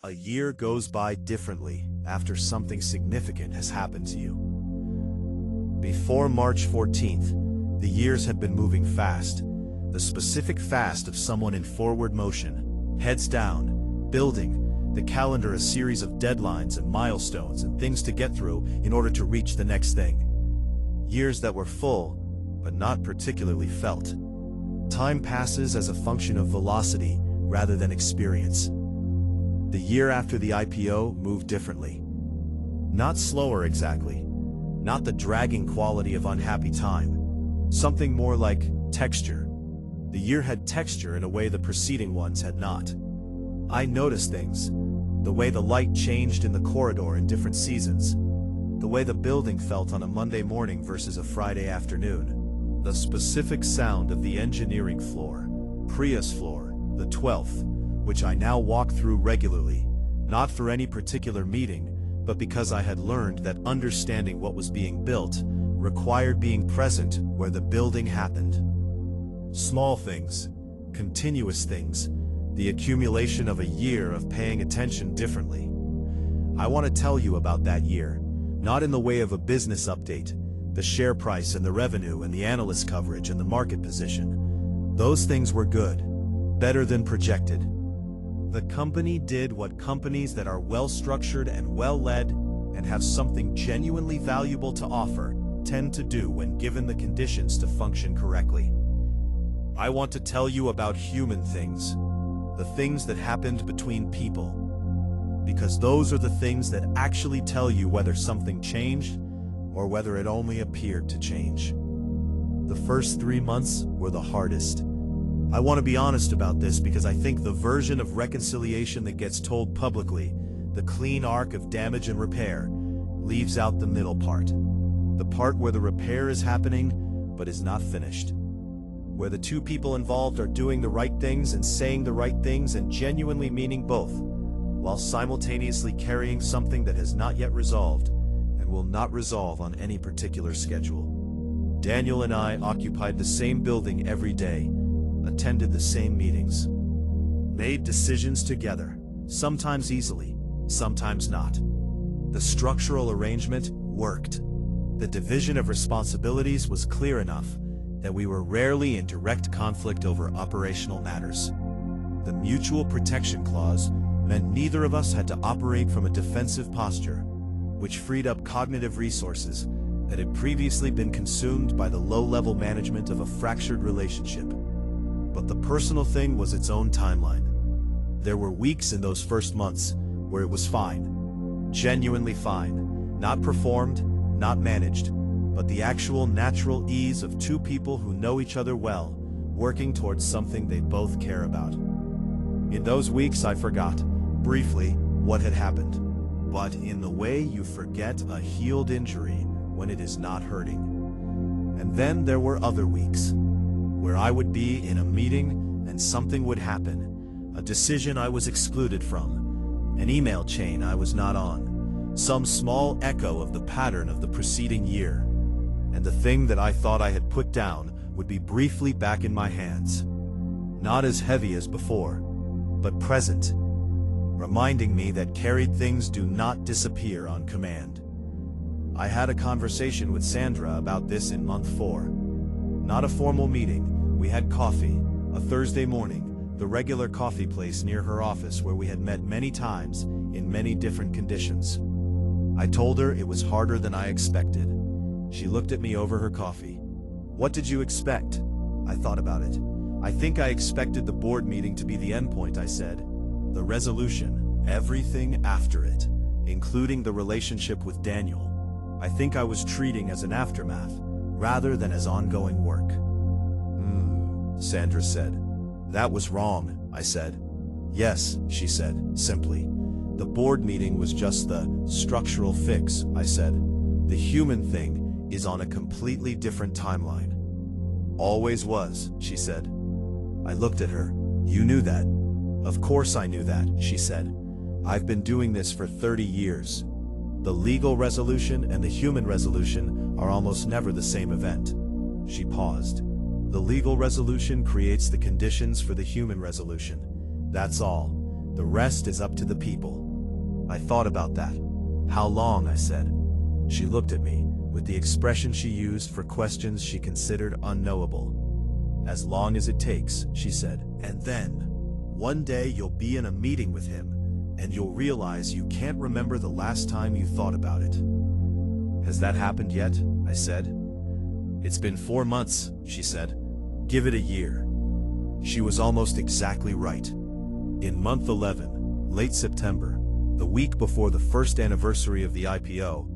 A year goes by differently after something significant has happened to you. Before March 14th, the years had been moving fast, the specific fast of someone in forward motion, heads down, building the calendar a series of deadlines and milestones and things to get through in order to reach the next thing. Years that were full, but not particularly felt. Time passes as a function of velocity rather than experience. The year after the IPO moved differently. Not slower exactly, not the dragging quality of unhappy time. Something more like texture. The year had texture in a way the preceding ones had not. I noticed things. The way the light changed in the corridor in different seasons. The way the building felt on a Monday morning versus a Friday afternoon. The specific sound of the engineering floor, Prius floor, the 12th, which I now walk through regularly, not for any particular meeting, but because I had learned that understanding what was being built required being present where the building happened. Small things, continuous things, the accumulation of a year of paying attention differently. I want to tell you about that year, not in the way of a business update, the share price and the revenue and the analyst coverage and the market position. Those things were good, better than projected. The company did what companies that are well-structured and well-led and have something genuinely valuable to offer tend to do when given the conditions to function correctly. I want to tell you about human things, the things that happened between people, because those are the things that actually tell you whether something changed or whether it only appeared to change. The first 3 months were the hardest. I want to be honest about this because I think the version of reconciliation that gets told publicly, the clean arc of damage and repair, leaves out the middle part. The part where the repair is happening but is not finished. Where the two people involved are doing the right things and saying the right things and genuinely meaning both, while simultaneously carrying something that has not yet resolved and will not resolve on any particular schedule. Daniel and I occupied the same building every day, attended the same meetings, made decisions together, sometimes easily, sometimes not. The structural arrangement worked. The division of responsibilities was clear enough that we were rarely in direct conflict over operational matters. The mutual protection clause meant neither of us had to operate from a defensive posture, which freed up cognitive resources that had previously been consumed by the low-level management of a fractured relationship. But the personal thing was its own timeline. There were weeks in those first months where it was fine, genuinely fine, not performed, not managed, but the actual natural ease of two people who know each other well, working towards something they both care about. In those weeks I forgot, briefly, what had happened, but in the way you forget a healed injury when it is not hurting. And then there were other weeks, where I would be in a meeting and something would happen, a decision I was excluded from, an email chain I was not on, some small echo of the pattern of the preceding year, and the thing that I thought I had put down would be briefly back in my hands. Not as heavy as before, but present, reminding me that carried things do not disappear on command. I had a conversation with Sandra about this in month 4. Not a formal meeting, we had coffee, a Thursday morning, the regular coffee place near her office where we had met many times in many different conditions. I told her it was harder than I expected. She looked at me over her coffee. What did you expect? I thought about it. I think I expected the board meeting to be the endpoint, I said. The resolution, everything after it, including the relationship with Daniel. I think I was treating as an aftermath, rather than as ongoing work. Sandra said. That was wrong, I said. Yes, she said, simply. The board meeting was just the structural fix, I said. The human thing is on a completely different timeline. Always was, she said. I looked at her. You knew that. Of course I knew that, she said. I've been doing this for 30 years. The legal resolution and the human resolution are almost never the same event. She paused. The legal resolution creates the conditions for the human resolution. That's all. The rest is up to the people. I thought about that. How long, I said. She looked at me, with the expression she used for questions she considered unknowable. As long as it takes, she said. And then, one day you'll be in a meeting with him, and you'll realize you can't remember the last time you thought about it. Has that happened yet? I said. It's been 4 months, she said. Give it a year. She was almost exactly right. In month 11, late September, the week before the first anniversary of the IPO,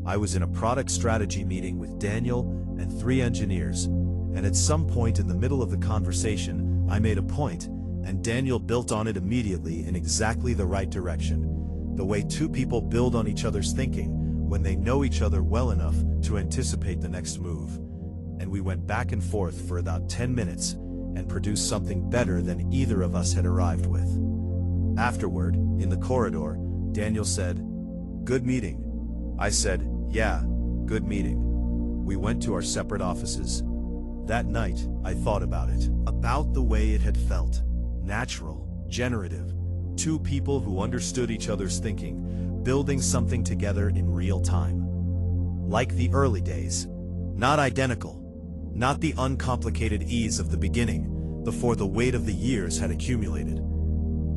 I was in a product strategy meeting with Daniel and 3 engineers, and at some point in the middle of the conversation, I made a point, and Daniel built on it immediately in exactly the right direction. The way 2 people build on each other's thinking when they know each other well enough to anticipate the next move. And we went back and forth for about 10 minutes and produced something better than either of us had arrived with. Afterward, in the corridor, Daniel said, "Good meeting." I said, "Yeah, good meeting." We went to our separate offices. That night, I thought about it, about the way it had felt. Natural, generative, 2 people who understood each other's thinking, building something together in real time. Like the early days. Not identical. Not the uncomplicated ease of the beginning, before the weight of the years had accumulated.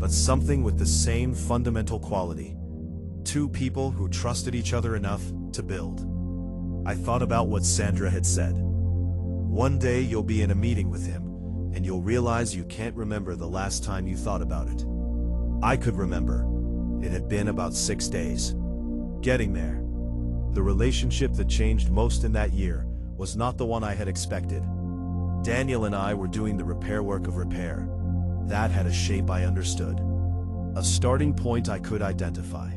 But something with the same fundamental quality. 2 people who trusted each other enough to build. I thought about what Sandra had said. One day you'll be in a meeting with him, and you'll realize you can't remember the last time you thought about it. I could remember. It had been about 6 days. Getting there. The relationship that changed most in that year was not the one I had expected. Daniel and I were doing the repair work of repair. That had a shape I understood. A starting point I could identify.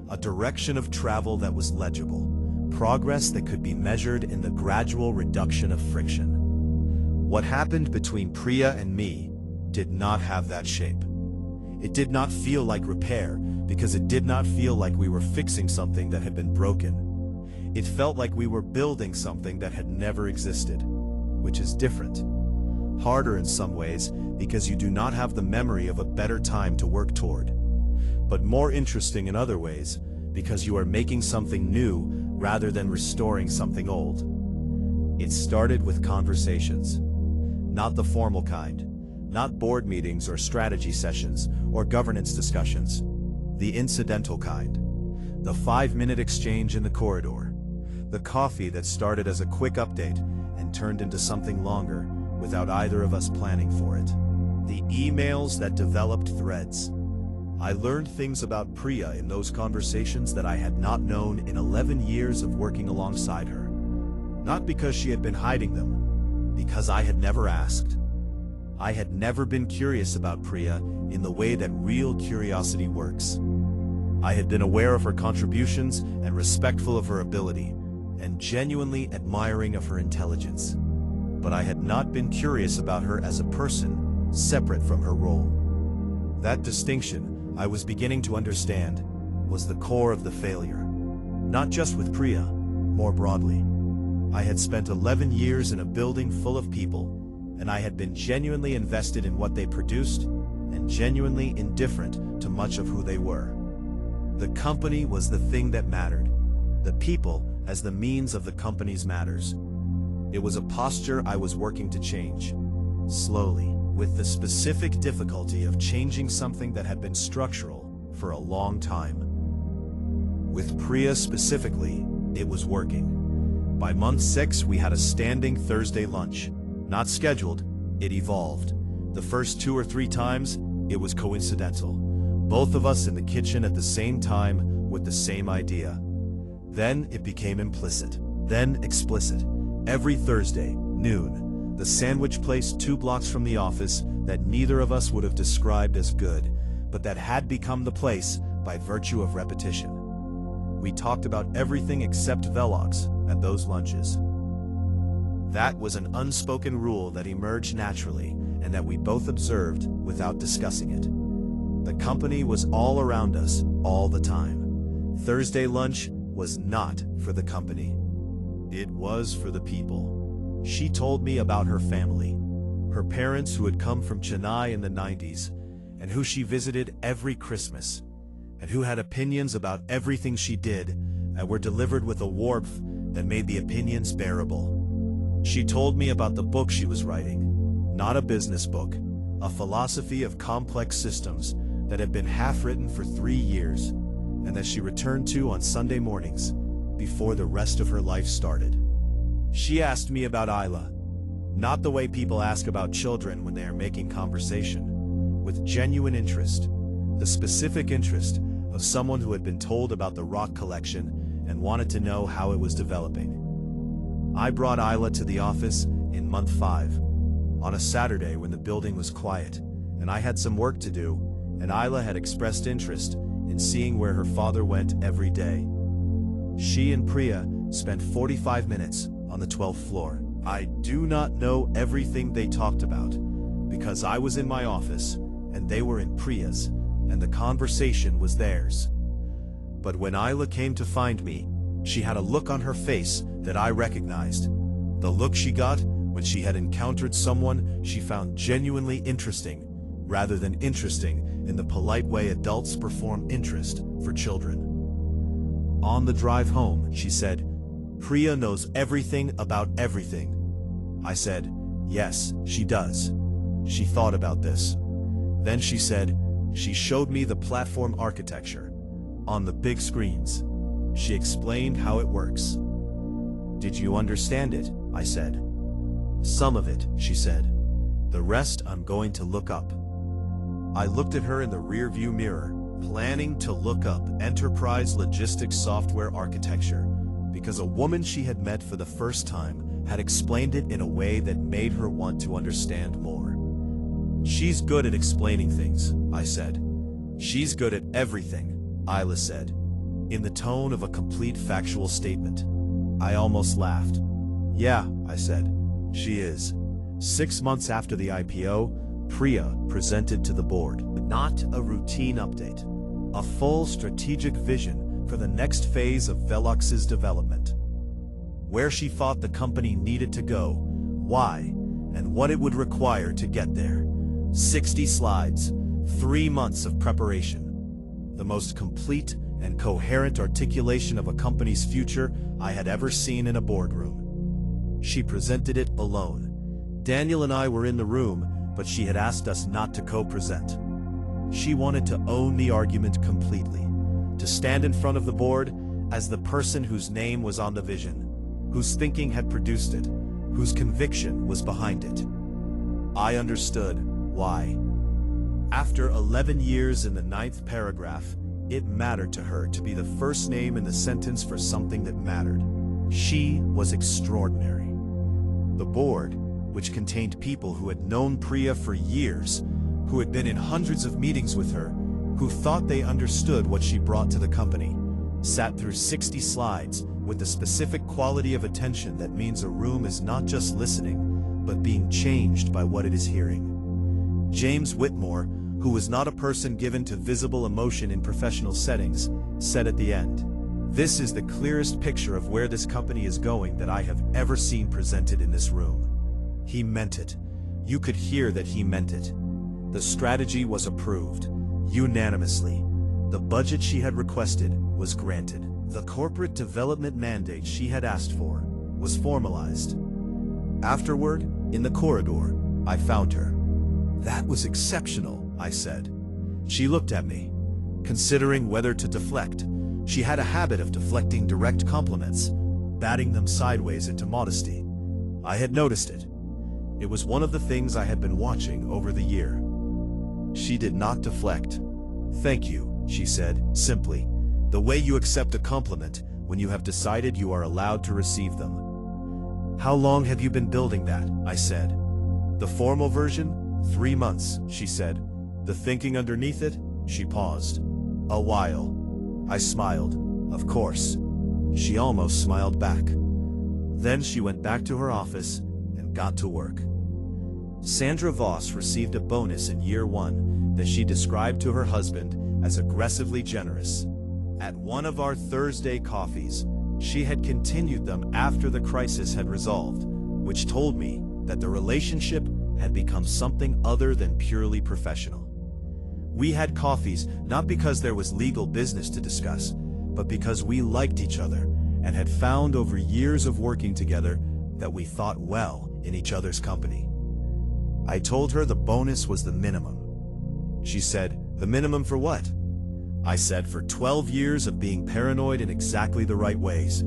A direction of travel that was legible. Progress that could be measured in the gradual reduction of friction. What happened between Priya and me did not have that shape. It did not feel like repair because it did not feel like we were fixing something that had been broken. It felt like we were building something that had never existed, which is different. Harder in some ways because you do not have the memory of a better time to work toward. But more interesting in other ways because you are making something new rather than restoring something old. It started with conversations. Not the formal kind. Not board meetings or strategy sessions or governance discussions. The incidental kind. The 5-minute exchange in the corridor. The coffee that started as a quick update and turned into something longer without either of us planning for it. The emails that developed threads. I learned things about Priya in those conversations that I had not known in 11 years of working alongside her. Not because she had been hiding them, because I had never asked. I had never been curious about Priya in the way that real curiosity works. I had been aware of her contributions and respectful of her ability, and genuinely admiring of her intelligence. But I had not been curious about her as a person, separate from her role. That distinction, I was beginning to understand, was the core of the failure. Not just with Priya, more broadly. I had spent 11 years in a building full of people, and I had been genuinely invested in what they produced, and genuinely indifferent to much of who they were. The company was the thing that mattered. The people as the means of the company's matters. It was a posture I was working to change. Slowly, with the specific difficulty of changing something that had been structural for a long time. With Priya specifically, it was working. By month 6, we had a standing Thursday lunch. Not scheduled, it evolved. The first 2 or 3 times, it was coincidental. Both of us in the kitchen at the same time with the same idea. Then it became implicit, then explicit. Every Thursday, noon, the sandwich place 2 blocks from the office that neither of us would have described as good, but that had become the place by virtue of repetition. We talked about everything except VELOX at those lunches. That was an unspoken rule that emerged naturally and that we both observed without discussing it. The company was all around us all the time. Thursday lunch was not for the company. It was for the people. She told me about her family, her parents who had come from Chennai in the 90s, and who she visited every Christmas, and who had opinions about everything she did, and were delivered with a warmth that made the opinions bearable. She told me about the book she was writing, not a business book, a philosophy of complex systems that had been half-written for 3 years, and that she returned to on Sunday mornings before the rest of her life started. She asked me about Isla, not the way people ask about children when they are making conversation, with genuine interest, the specific interest of someone who had been told about the rock collection and wanted to know how it was developing. I brought Isla to the office in month 5, on a Saturday when the building was quiet, and I had some work to do, and Isla had expressed interest in seeing where her father went every day. She and Priya spent 45 minutes on the 12th floor. I do not know everything they talked about, because I was in my office, and they were in Priya's, and the conversation was theirs. But when Isla came to find me, she had a look on her face that I recognized. The look she got when she had encountered someone she found genuinely interesting, rather than interesting in the polite way adults perform interest for children. On the drive home, she said, "Priya knows everything about everything." I said, "Yes, she does." She thought about this. Then she said, "She showed me the platform architecture on the big screens. She explained how it works." "Did you understand it?" I said. "Some of it," she said. "The rest I'm going to look up." I looked at her in the rearview mirror, planning to look up enterprise logistics software architecture, because a woman she had met for the first time had explained it in a way that made her want to understand more. "She's good at explaining things," I said. "She's good at everything," Isla said, in the tone of a complete factual statement. I almost laughed. "Yeah," I said, "she is." 6 months after the IPO, Priya presented to the board, not a routine update, a full strategic vision for the next phase of VELOX's development. Where she thought the company needed to go, why, and what it would require to get there. 60 slides, 3 months of preparation. The most complete and coherent articulation of a company's future I had ever seen in a boardroom. She presented it alone. Daniel and I were in the room, but she had asked us not to co-present. She wanted to own the argument completely, to stand in front of the board as the person whose name was on the vision, whose thinking had produced it, whose conviction was behind it. I understood why. After 11 years in the 9th paragraph, it mattered to her to be the first name in the sentence for something that mattered. She was extraordinary. The board, which contained people who had known Priya for years, who had been in hundreds of meetings with her, who thought they understood what she brought to the company, sat through 60 slides with the specific quality of attention that means a room is not just listening, but being changed by what it is hearing. James Whitmore, who was not a person given to visible emotion in professional settings, said at the end, "This is the clearest picture of where this company is going that I have ever seen presented in this room." He meant it. You could hear that he meant it. The strategy was approved, unanimously. The budget she had requested was granted. The corporate development mandate she had asked for was formalized. Afterward, in the corridor, I found her. "That was exceptional," I said. She looked at me, considering whether to deflect. She had a habit of deflecting direct compliments, batting them sideways into modesty. I had noticed it. It was one of the things I had been watching over the year. She did not deflect. "Thank you," she said, simply, "the way you accept a compliment when you have decided you are allowed to receive them." "How long have you been building that?" I said. "The formal version? 3 months, she said. "The thinking underneath it?" She paused. "A while." I smiled. "Of course." She almost smiled back. Then she went back to her office and got to work. Sandra Voss received a bonus in year 1 that she described to her husband as aggressively generous. At one of our Thursday coffees, she had continued them after the crisis had resolved, which told me that the relationship had become something other than purely professional. We had coffees not because there was legal business to discuss, but because we liked each other and had found over years of working together that we thought well in each other's company. I told her the bonus was the minimum. She said, "The minimum for what?" I said, "For 12 years of being paranoid in exactly the right ways."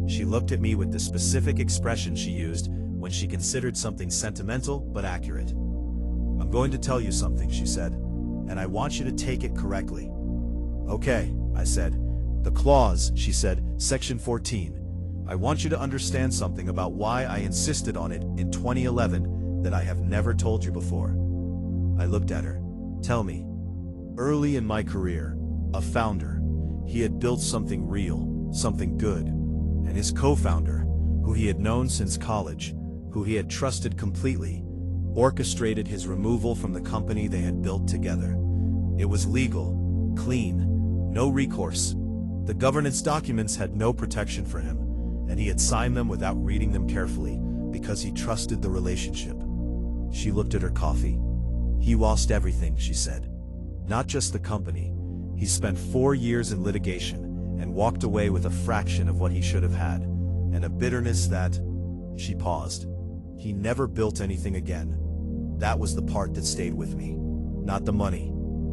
She looked at me with the specific expression she used when she considered something sentimental but accurate. "I'm going to tell you something," she said, "and I want you to take it correctly." "Okay," I said. "The clause," she said, "Section 14. I want you to understand something about why I insisted on it in 2011 that I have never told you before." I looked at her. "Tell me." Early in my career, a founder, he had built something real, something good, and his co-founder, who he had known since college, who he had trusted completely, orchestrated his removal from the company they had built together. It was legal, clean, no recourse. The governance documents had no protection for him, and he had signed them without reading them carefully because he trusted the relationship. She looked at her coffee. "He lost everything," she said. "Not just the company. He spent 4 years in litigation and walked away with a fraction of what he should have had, and a bitterness that..." She paused. "He never built anything again." That was the part that stayed with me. Not the money.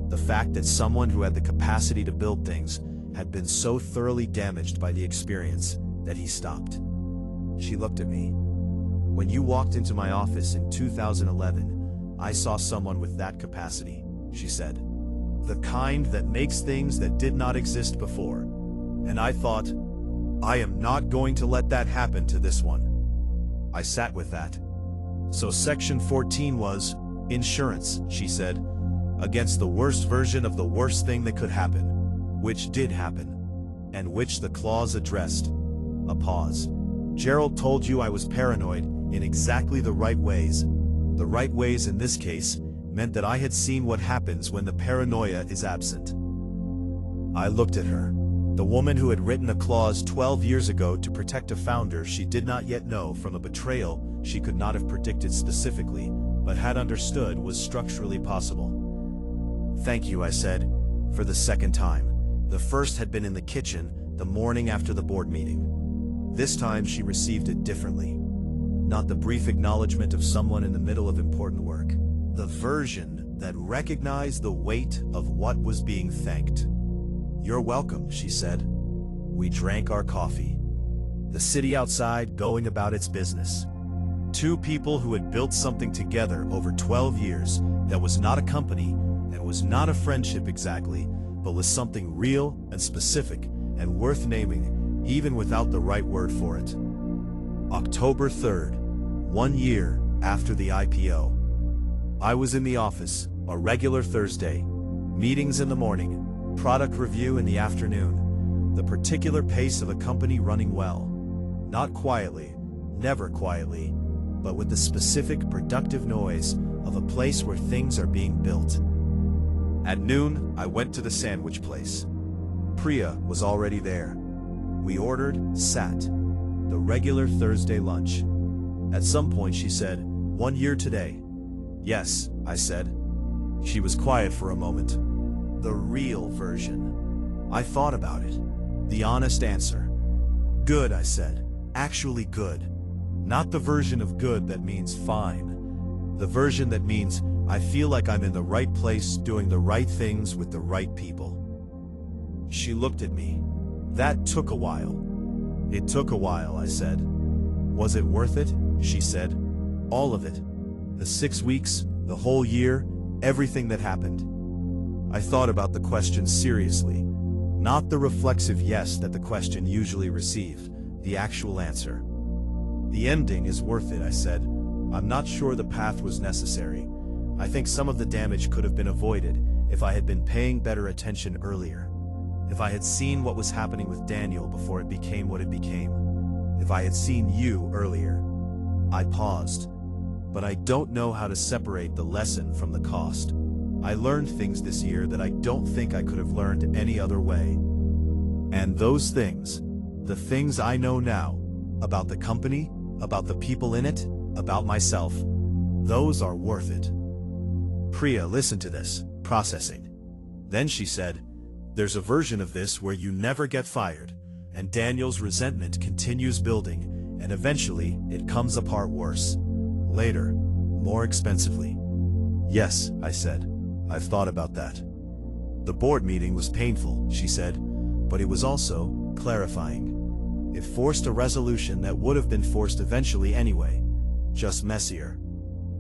The fact that someone who had the capacity to build things had been so thoroughly damaged by the experience that he stopped. She looked at me. "When you walked into my office in 2011, I saw someone with that capacity," she said. "The kind that makes things that did not exist before. And I thought, I am not going to let that happen to this one." I sat with that. "So Section 14 was insurance," she said, "against the worst version of the worst thing that could happen, which did happen, and which the clause addressed." A pause. "Gerald told you I was paranoid in exactly the right ways." The right ways in this case meant that I had seen what happens when the paranoia is absent. I looked at her. The woman who had written a clause 12 years ago to protect a founder she did not yet know from a betrayal she could not have predicted specifically, but had understood was structurally possible. "Thank you," I said, for the second time. The first had been in the kitchen the morning after the board meeting. This time she received it differently. Not the brief acknowledgement of someone in the middle of important work. The version that recognized the weight of what was being thanked. "You're welcome," she said. We drank our coffee. The city outside going about its business. Two people who had built something together over 12 years that was not a company and was not a friendship exactly, but was something real and specific and worth naming, even without the right word for it. October 3rd, 1 year after the IPO. I was in the office, a regular Thursday. Meetings in the morning, product review in the afternoon. The particular pace of a company running well. Not quietly, never quietly, but with the specific productive noise of a place where things are being built. At noon, I went to the sandwich place. Priya was already there. We ordered, sat. The regular Thursday lunch. At some point she said, "1 year today." "Yes," I said. She was quiet for a moment. "The real version." I thought about it. The honest answer. "Good," I said. "Actually good. Not the version of good that means fine. The version that means I feel like I'm in the right place doing the right things with the right people." She looked at me. "That took a while." "It took a while," I said. "Was it worth it?" she said. "All of it. The 6 weeks, the whole year, everything that happened." I thought about the question seriously. Not the reflexive yes that the question usually received, the actual answer. "The ending is worth it," I said. "I'm not sure the path was necessary. I think some of the damage could have been avoided if I had been paying better attention earlier. If I had seen what was happening with Daniel before it became what it became. If I had seen you earlier." I paused. But I don't know how to separate the lesson from the cost. I learned things this year that I don't think I could have learned any other way. And those things, the things I know now, about the company, about the people in it, about myself, those are worth it. Priya, listen to this. Processing. Then she said, "There's a version of this where you never get fired, and Daniel's resentment continues building, and eventually it comes apart worse. Later, more expensively." "Yes," I said. "I've thought about that." "The board meeting was painful," she said, "but it was also clarifying. It forced a resolution that would have been forced eventually anyway, just messier."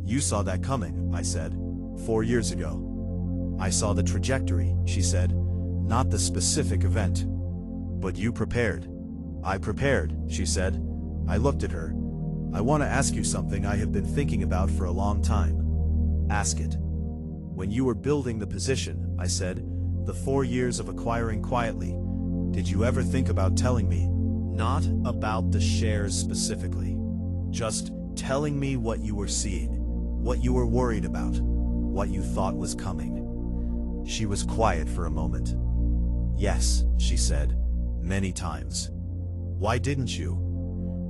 "You saw that coming," I said, 4 years ago." "I saw the trajectory," she said, "not the specific event." "But you prepared." "I prepared," she said. I looked at her. "I want to ask you something I have been thinking about for a long time." "Ask it." "When you were building the position," I said, "the 4 years of acquiring quietly, did you ever think about telling me? Not about the shares specifically. Just telling me what you were seeing, what you were worried about, what you thought was coming." She was quiet for a moment. "Yes," she said, "many times." "Why didn't you?"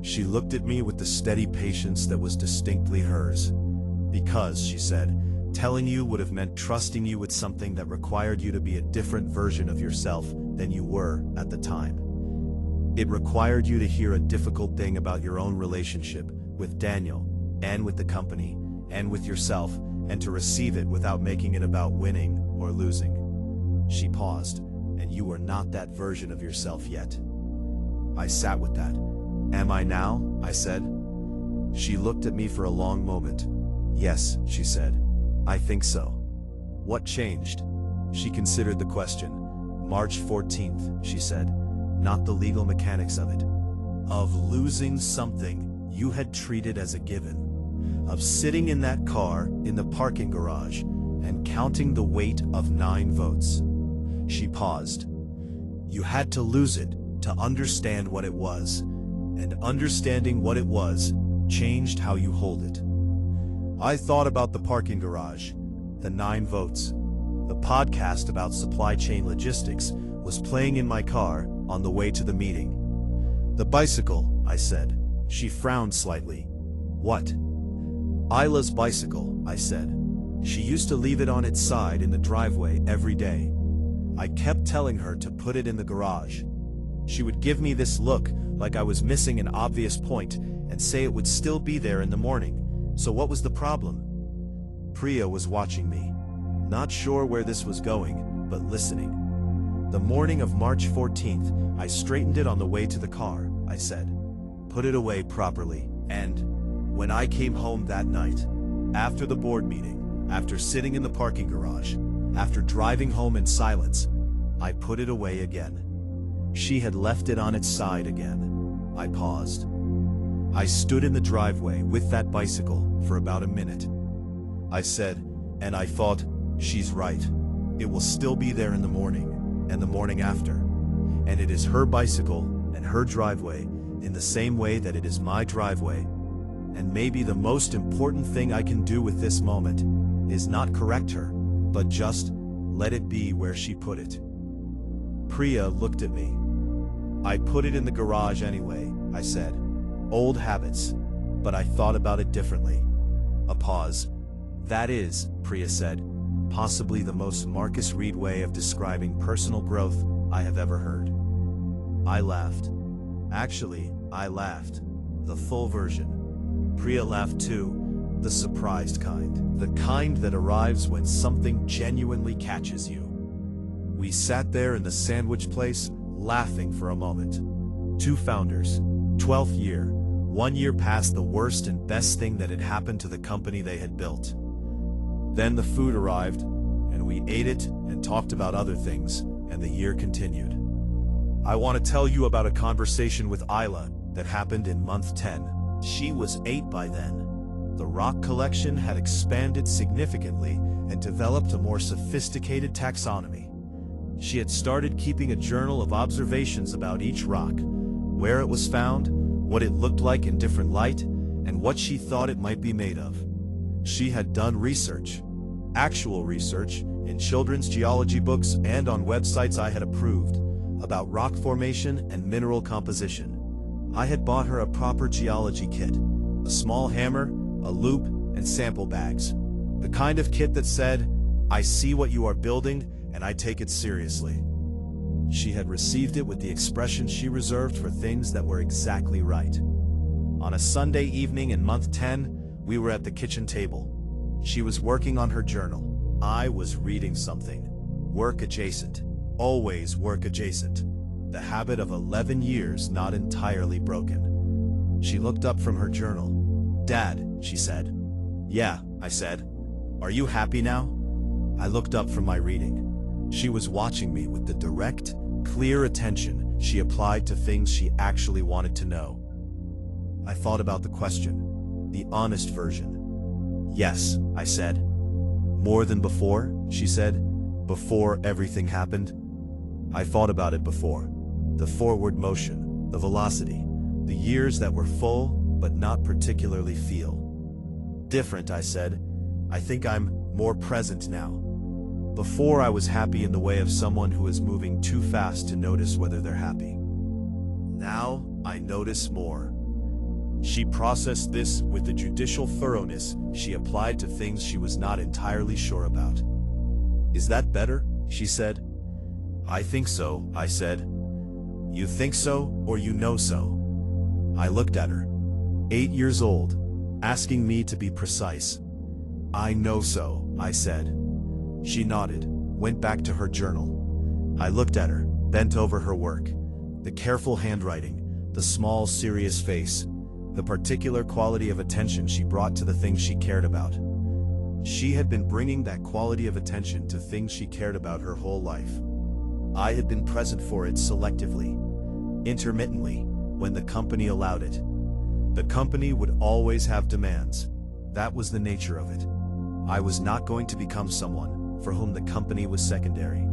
She looked at me with the steady patience that was distinctly hers. "Because," she said, "telling you would have meant trusting you with something that required you to be a different version of yourself than you were at the time. It required you to hear a difficult thing about your own relationship with Daniel, and with the company, and with yourself, and to receive it without making it about winning or losing." She paused. "And you are not that version of yourself yet." I sat with that. "Am I now?" I said. She looked at me for a long moment. "Yes," she said. "I think so." "What changed?" She considered the question. "March 14th, she said. "Not the legal mechanics of it. Of losing something you had treated as a given. Of sitting in that car in the parking garage and counting the weight of 9 votes." She paused. "You had to lose it to understand what it was, and understanding what it was changed how you hold it." I thought about the parking garage, the 9 votes. The podcast about supply chain logistics was playing in my car on the way to the meeting. "The bicycle," I said. She frowned slightly. "What?" "Isla's bicycle," I said. "She used to leave it on its side in the driveway every day. I kept telling her to put it in the garage. She would give me this look like I was missing an obvious point and say it would still be there in the morning. So what was the problem?" Priya was watching me. Not sure where this was going, but listening. "The morning of March 14th, I straightened it on the way to the car," I said. "Put it away properly, and when I came home that night, after the board meeting, after sitting in the parking garage, after driving home in silence, I put it away again." She had left it on its side again. I paused. I stood in the driveway with that bicycle for about a minute. I said, "And I thought, she's right. It will still be there in the morning, and the morning after. And it is her bicycle and her driveway in the same way that it is my driveway. And maybe the most important thing I can do with this moment is not correct her, but just let it be where she put it." Priya looked at me. "I put it in the garage anyway," I said. "Old habits, but I thought about it differently." A pause. "That is," Priya said, "possibly the most Marcus Reed way of describing personal growth I have ever heard." I laughed. Actually, I laughed. The full version. Priya laughed too, the surprised kind. The kind that arrives when something genuinely catches you. We sat there in the sandwich place, laughing for a moment. 2 founders, 12th year, 1 year past the worst and best thing that had happened to the company they had built. Then the food arrived, and we ate it and talked about other things, and the year continued. I want to tell you about a conversation with Isla that happened in month 10. She was 8 by then. The rock collection had expanded significantly and developed a more sophisticated taxonomy. She had started keeping a journal of observations about each rock, where it was found, what it looked like in different light, and what she thought it might be made of. She had done research, actual research, in children's geology books and on websites I had approved, about rock formation and mineral composition. I had bought her a proper geology kit, a small hammer, a loupe, and sample bags. The kind of kit that said, "I see what you are building, and I take it seriously. She had received it with the expression she reserved for things that were exactly right. On a Sunday evening in month 10, we were at the kitchen table. She was working on her journal. I was reading something. Work adjacent. Always work adjacent. The habit of 11 years not entirely broken. She looked up from her journal. "Dad," she said. "Yeah," I said. "Are you happy now?" I looked up from my reading. She was watching me with the direct, clear attention she applied to things she actually wanted to know. I thought about the question, the honest version. "Yes," I said. "More than before?" she said. "Before everything happened?" I thought about it before. The forward motion, the velocity, the years that were full but not particularly feel. "Different," I said. "I think I'm more present now. Before I was happy in the way of someone who is moving too fast to notice whether they're happy. Now I notice more." She processed this with the judicial thoroughness she applied to things she was not entirely sure about. "Is that better?" she said. "I think so," I said. "You think so, or you know so?" I looked at her. 8 years old, asking me to be precise. "I know so," I said. She nodded, went back to her journal. I looked at her, bent over her work. The careful handwriting, the small, serious face, the particular quality of attention she brought to the things she cared about. She had been bringing that quality of attention to things she cared about her whole life. I had been present for it selectively, intermittently, when the company allowed it. The company would always have demands. That was the nature of it. I was not going to become someone for whom the company was secondary.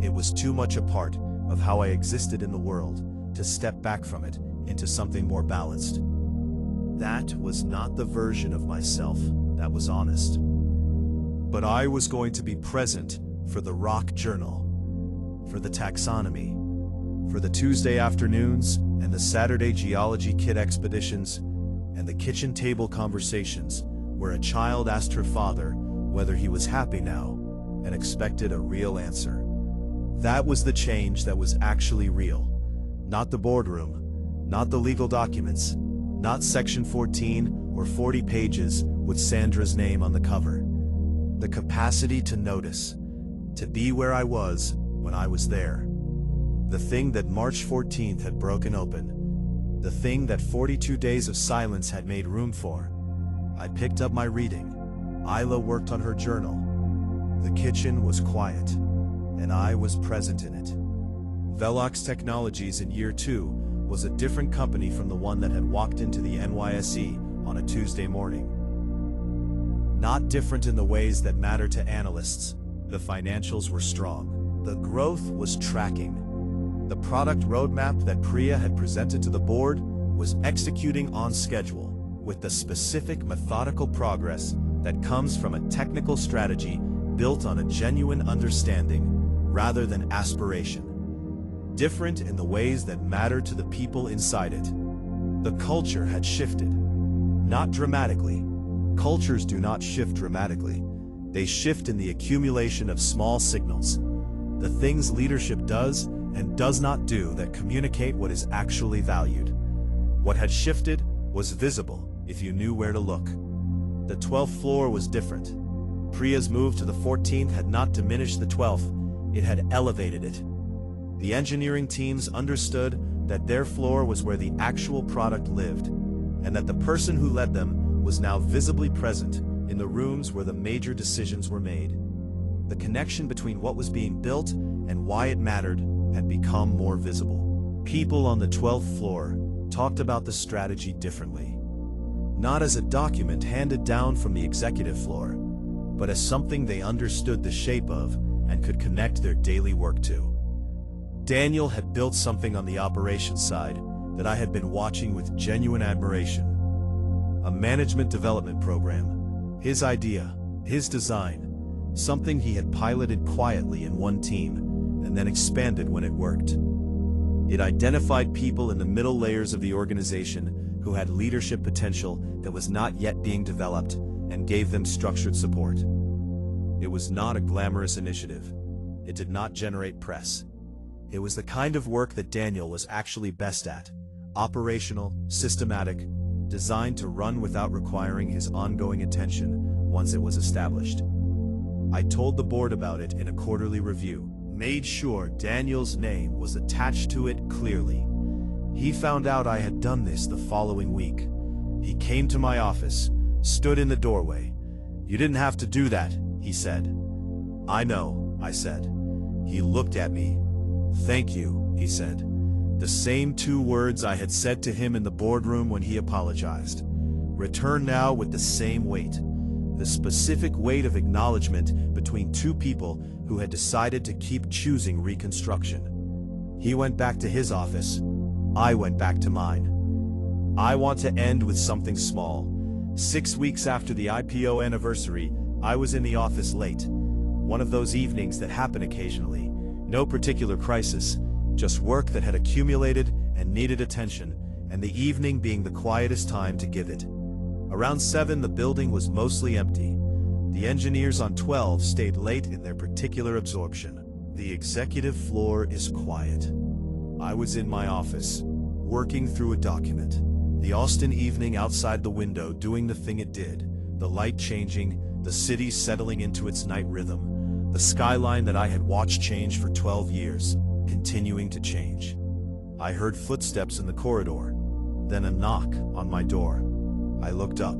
It was too much a part of how I existed in the world to step back from it into something more balanced. That was not the version of myself that was honest. But I was going to be present for the rock journal, for the taxonomy, for the Tuesday afternoons and the Saturday geology kit expeditions, and the kitchen table conversations where a child asked her father whether he was happy now and expected a real answer. That was the change that was actually real. Not the boardroom, not the legal documents, not Section 14 or 40 pages with Sandra's name on the cover. The capacity to notice, to be where I was when I was there. The thing that March 14th had broken open. The thing that 42 days of silence had made room for. I picked up my reading. Isla worked on her journal. The kitchen was quiet, and I was present in it. VELOX Technologies in year 2 was a different company from the one that had walked into the NYSE on a Tuesday morning. Not different in the ways that matter to analysts. The financials were strong. The growth was tracking. The product roadmap that Priya had presented to the board was executing on schedule, with the specific methodical progress that comes from a technical strategy built on a genuine understanding rather than aspiration. Different in the ways that matter to the people inside it. The culture had shifted. Not dramatically. Cultures do not shift dramatically. They shift in the accumulation of small signals. The things leadership does and does not do that communicate what is actually valued. What had shifted was visible if you knew where to look. The 12th floor was different. Priya's move to the 14th had not diminished the 12th, it had elevated it. The engineering teams understood that their floor was where the actual product lived, and that the person who led them was now visibly present in the rooms where the major decisions were made. The connection between what was being built and why it mattered had become more visible. People on the 12th floor talked about the strategy differently. Not as a document handed down from the executive floor, but as something they understood the shape of and could connect their daily work to. Daniel had built something on the operations side that I had been watching with genuine admiration. A management development program. His idea, his design, something he had piloted quietly in one team and then expanded when it worked. It identified people in the middle layers of the organization who had leadership potential that was not yet being developed and gave them structured support. It was not a glamorous initiative. it did not generate press. It was the kind of work that Daniel was actually best at: operational, systematic, designed to run without requiring his ongoing attention once it was established. I told the board about it in a quarterly review, made sure Daniel's name was attached to it clearly. He found out I had done this the following week. He came to my office, stood in the doorway. "You didn't have to do that," he said. "I know," I said. He looked at me. "Thank you," he said. The same 2 words I had said to him in the boardroom when he apologized. Return now with the same weight. The specific weight of acknowledgement between 2 people who had decided to keep choosing reconstruction. He went back to his office. I went back to mine. I want to end with something small. 6 weeks after the IPO anniversary, I was in the office late. One of those evenings that happen occasionally. No particular crisis, just work that had accumulated and needed attention, and the evening being the quietest time to give it. Around 7, the building was mostly empty. The engineers on 12 stayed late in their particular absorption. The executive floor is quiet. I was in my office, working through a document. The Austin evening outside the window doing the thing it did, the light changing, the city settling into its night rhythm, the skyline that I had watched change for 12 years, continuing to change. I heard footsteps in the corridor, then a knock on my door. I looked up.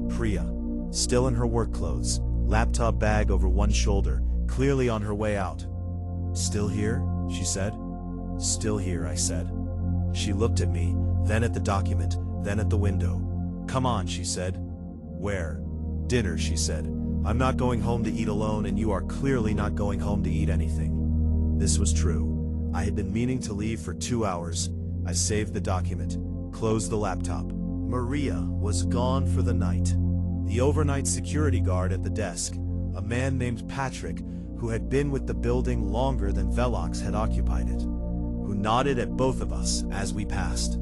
Priya, still in her work clothes, laptop bag over one shoulder, clearly on her way out. "Still here?" she said. "Still here," I said. She looked at me, then at the document, then at the window. "Come on," she said. "Where?" "Dinner," she said. "I'm not going home to eat alone, and you are clearly not going home to eat anything." This was true. I had been meaning to leave for 2 hours. I saved the document, closed the laptop. Maria was gone for the night. The overnight security guard at the desk, a man named Patrick, who had been with the building longer than VELOX had occupied it, who nodded at both of us as we passed.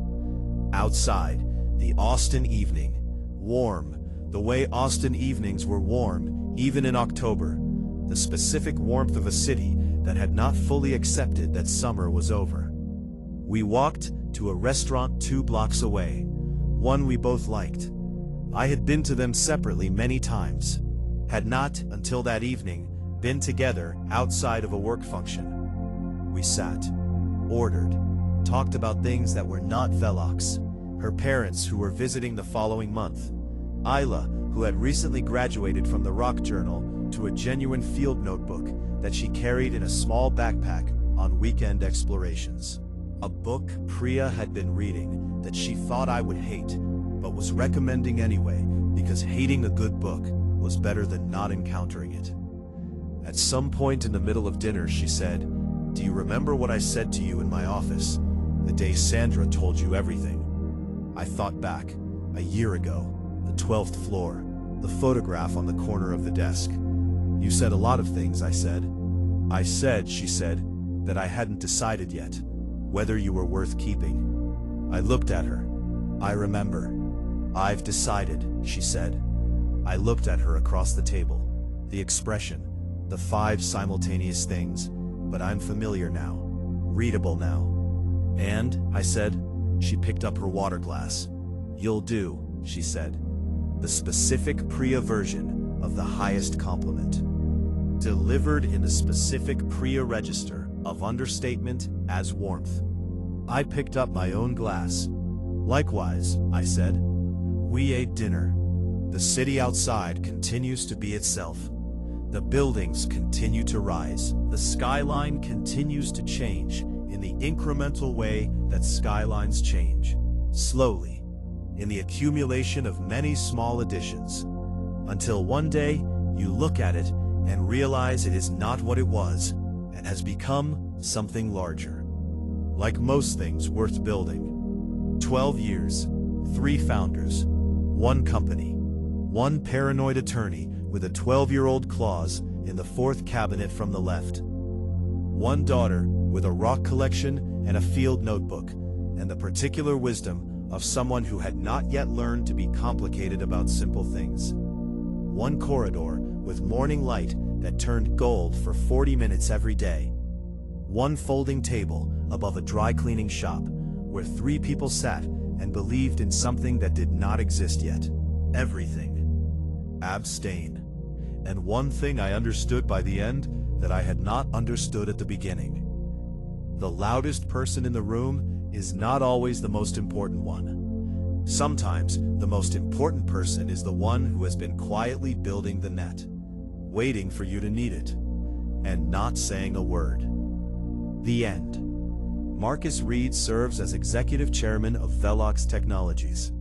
Outside, the Austin evening, warm, the way Austin evenings were warm, even in October, the specific warmth of a city that had not fully accepted that summer was over. We walked to a restaurant 2 blocks away, one we both liked. I had been to them separately many times, had not, until that evening, been together outside of a work function. We sat, ordered, talked about things that were not VELOX, her parents who were visiting the following month, Isla, who had recently graduated from the rock journal to a genuine field notebook that she carried in a small backpack on weekend explorations. A book Priya had been reading that she thought I would hate, but was recommending anyway because hating a good book was better than not encountering it. At some point in the middle of dinner, she said, "Do you remember what I said to you in my office, the day Sandra told you everything?" I thought back, a year ago, the 12th floor, the photograph on the corner of the desk. "You said a lot of things," I said. "I said," she said, "that I hadn't decided yet whether you were worth keeping." I looked at her. "I remember." "I've decided," she said. I looked at her across the table. The expression, the 5 simultaneous things, but I'm familiar now, readable now. "And," I said. She picked up her water glass. "You'll do," she said. The specific Priya version of the highest compliment. Delivered in the specific Priya register of understatement as warmth. I picked up my own glass. "Likewise," I said. We ate dinner. The city outside continues to be itself. The buildings continue to rise. The skyline continues to change in the incremental way that skylines change. Slowly, in the accumulation of many small additions. Until one day, you look at it and realize it is not what it was and has become something larger. Like most things worth building. 12 years, 3 founders, 1 company, 1 paranoid attorney with a 12-year-old clause in the 4th cabinet from the left. 1 daughter with a rock collection and a field notebook, and the particular wisdom of someone who had not yet learned to be complicated about simple things. 1 corridor with morning light that turned gold for 40 minutes every day. One folding table above a dry cleaning shop where 3 people sat and believed in something that did not exist yet. Everything. Abstain. And one thing I understood by the end that I had not understood at the beginning. The loudest person in the room is not always the most important one. Sometimes the most important person is the one who has been quietly building the net, waiting for you to need it, and not saying a word. The end. Marcus Reed serves as Executive Chairman of VELOX Technologies.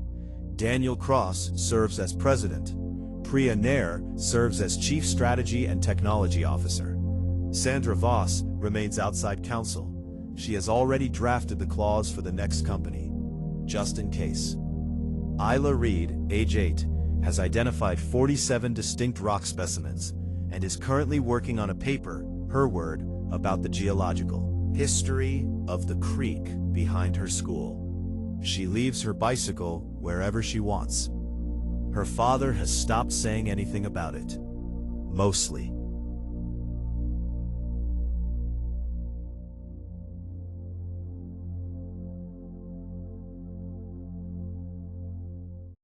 Daniel Cross serves as President. Priya Nair serves as Chief Strategy and Technology Officer. Sandra Voss remains outside counsel. She has already drafted the clause for the next company, just in case. Isla Reed, age 8, has identified 47 distinct rock specimens and is currently working on a paper, her word, about the geological history of the creek behind her school. She leaves her bicycle wherever she wants. Her father has stopped saying anything about it. Mostly.